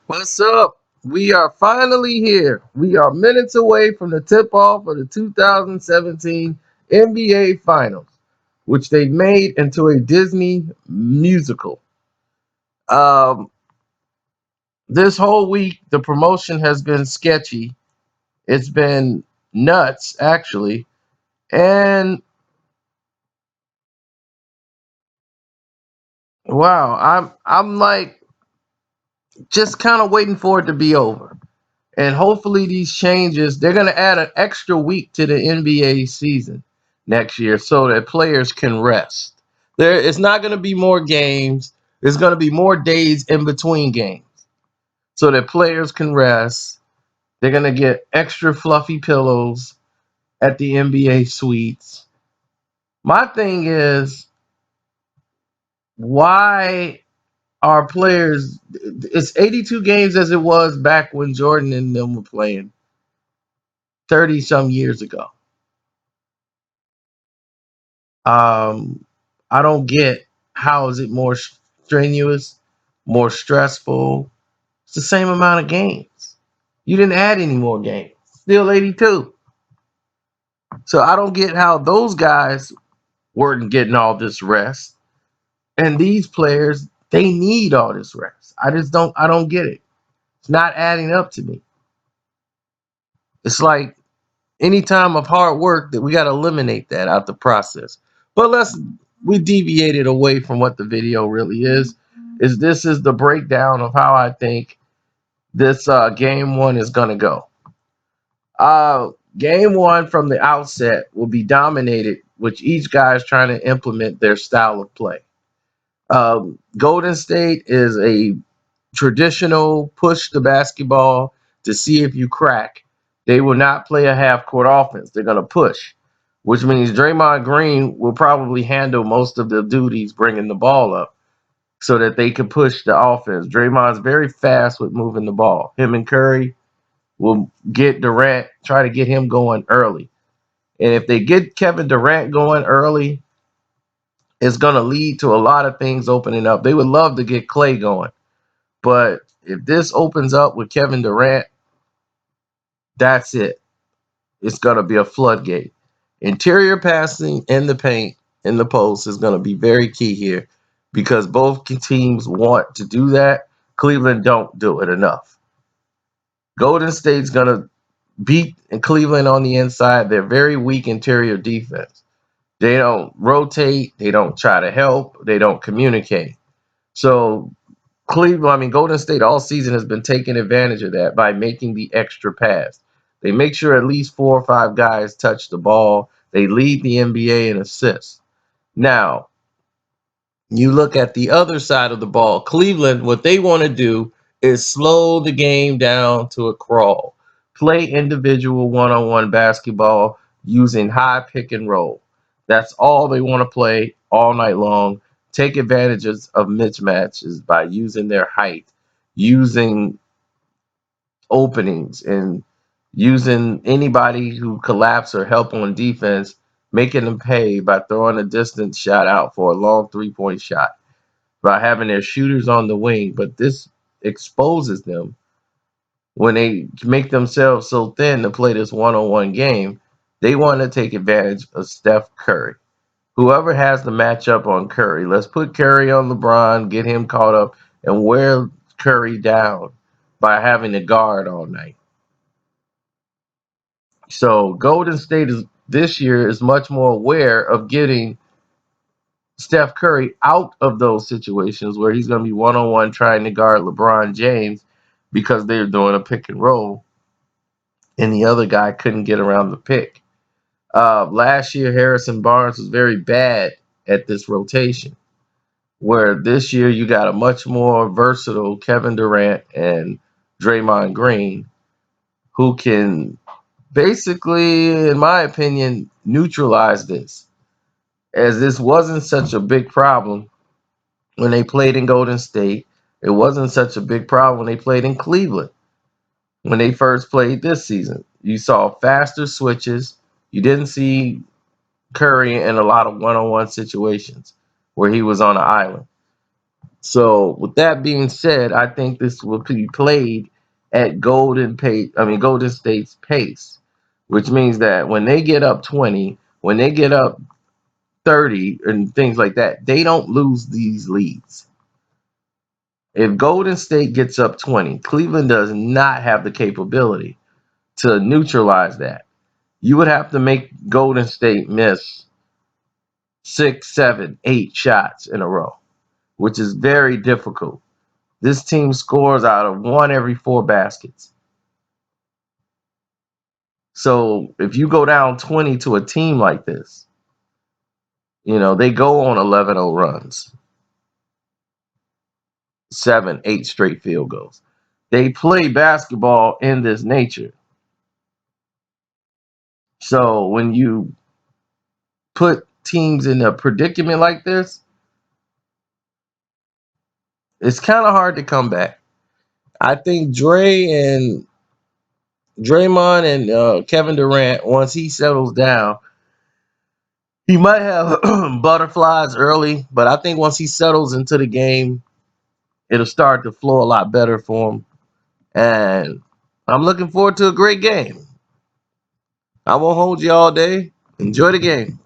What's up? We are finally here. We are minutes away from the tip off of the 2017 NBA Finals, which they made into a Disney musical. Um, this whole week, the promotion has been sketchy. It's been nuts, actually. And wow, I'm like just kind of waiting for it to be over. And hopefully these changes, they're going to add an extra week to the NBA season next year so that players can rest. It's not going to be more games. There's going to be more days in between games so that players can rest. They're going to get extra fluffy pillows at the NBA suites. My thing is, why are players, it's 82 games as it was back when Jordan and them were playing 30 some years ago. Um, I don't get how is it more strenuous, more stressful. It's the same amount of games. You didn't add any more games. Still 82. So I don't get how those guys weren't getting all this rest. And these players, they need all this rest. I don't get it. It's not adding up to me. It's like any time of hard work that we got to eliminate that out the process. But we deviated away from what the video really is. This is the breakdown of how I think this game one is gonna go. Game one from the outset will be dominated, with each guy is trying to implement their style of play. Golden State is a traditional push the basketball to see if you crack. They will not play a half court offense. They're going to push, which means Draymond Green will probably handle most of the duties bringing the ball up so that they can push the offense. Draymond's very fast with moving the ball. Him and Curry will get Durant, try to get him going early. And if they get Kevin Durant going early, it's going to lead to a lot of things opening up. They would love to get Clay going. But if this opens up with Kevin Durant, that's it. It's going to be a floodgate. Interior passing in the paint, in the post, is going to be very key here because both teams want to do that. Cleveland don't do it enough. Golden State's going to beat Cleveland on the inside. They're very weak interior defense. They don't rotate. They don't try to help. They don't communicate. So Golden State all season has been taking advantage of that by making the extra pass. They make sure at least 4 or 5 guys touch the ball. They lead the NBA in assists. Now, you look at the other side of the ball. Cleveland, what they want to do is slow the game down to a crawl. Play individual one-on-one basketball using high pick and roll. That's all they want to play all night long. Take advantages of mismatches by using their height, using openings, and using anybody who collapse or help on defense, making them pay by throwing a distance shot out for a long 3-point shot, by having their shooters on the wing. But this exposes them when they make themselves so thin to play this one-on-one game. They want to take advantage of Steph Curry. Whoever has the matchup on Curry, let's put Curry on LeBron, get him caught up, and wear Curry down by having a guard all night. So Golden State is this year is much more aware of getting Steph Curry out of those situations where he's going to be one-on-one trying to guard LeBron James because they're doing a pick and roll and the other guy couldn't get around the pick. Last year, Harrison Barnes was very bad at this rotation, where this year you got a much more versatile Kevin Durant and Draymond Green who can basically, in my opinion, neutralize this, as this wasn't such a big problem when they played in Golden State. It wasn't such a big problem when they played in Cleveland. When they first played this season, you saw faster switches. You didn't see Curry in a lot of one-on-one situations where he was on an island. So with that being said, I think this will be played at Golden State's pace, which means that when they get up 20, when they get up 30 and things like that, they don't lose these leads. If Golden State gets up 20, Cleveland does not have the capability to neutralize that. You would have to make Golden State miss 6, 7, 8 shots in a row, which is very difficult. This team scores out of one every 4 baskets. So if you go down 20 to a team like this, they go on 11-0 runs, 7, 8 straight field goals. They play basketball in this nature. So when you put teams in a predicament like this, it's kind of hard to come back. I think Draymond and Kevin Durant, once he settles down, he might have butterflies early, but I think once he settles into the game, it'll start to flow a lot better for him. And I'm looking forward to a great game. I won't hold you all day. Enjoy the game.